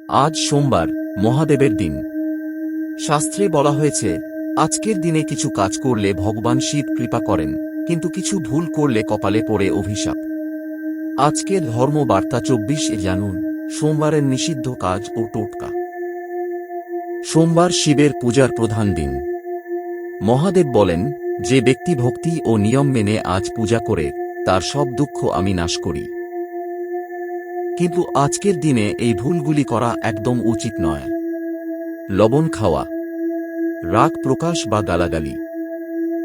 আজ সোমবার, মহাদেবের দিন। শাস্ত্রে বলা হয়েছে, আজকের দিনে কিছু কাজ করলে ভগবান শিব কৃপা করেন, কিন্তু কিছু ভুল করলে কপালে পড়ে অভিশাপ। আজকের ধর্ম বার্তা 24 জানুন, সোমবারের নিষিদ্ধ কাজ ও টোটকা। সোমবার শিবের পূজার প্রধান দিন। মহাদেব বলেন, যে ব্যক্তি ভক্তি ও নিয়ম মেনে আজ পূজা করে, তার সব দুঃখ আমি নাশ করি। কিন্তু আজকের দিনে এই ভুলগুলি করা একদম উচিত নয়। লবণ খাওয়া, রাগ প্রকাশ বা গালাগালি,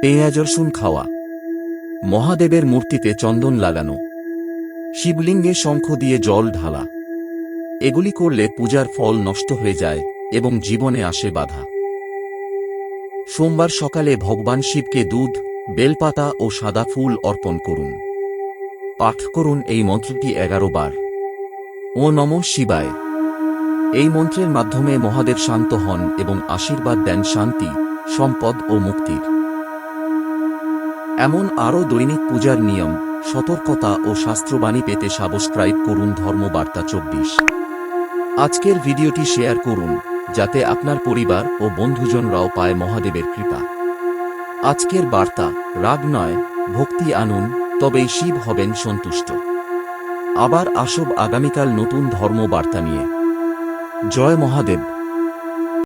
পেঁয়াজ রসুন খাওয়া, মহাদেবের মূর্তিতে চন্দন লাগানো, শিবলিঙ্গে শঙ্খ দিয়ে জল ঢালা, এগুলি করলে পূজার ফল নষ্ট হয়ে যায় এবং জীবনে আসে বাধা। সোমবার সকালে ভগবান শিবকে দুধ, বেলপাতা ও সাদা ফুল অর্পণ করুন। পাঠ করুন এই মন্ত্রটি 11 বার। ও নমঃ শিবায়। এই মন্ত্রের মাধ্যমে মহাদেব শান্ত হন এবং আশীর্বাদ দেন শান্তি, সম্পদ ও মুক্তির। এমন আরও দৈনিক পূজার নিয়ম, সতর্কতা ও শাস্ত্রবাণী পেতে সাবস্ক্রাইব করুন ধর্মবার্তা 24। আজকের ভিডিওটি শেয়ার করুন, যাতে আপনার পরিবার ও বন্ধুজনরাও পায় মহাদেবের কৃপা। আজকের বার্তা, রাগ নয়, ভক্তি আনুন, তবেই শিব হবেন সন্তুষ্ট। আবার আসব আগামীকাল নতুন ধর্ম বার্তা নিয়ে। জয় মহাদেব।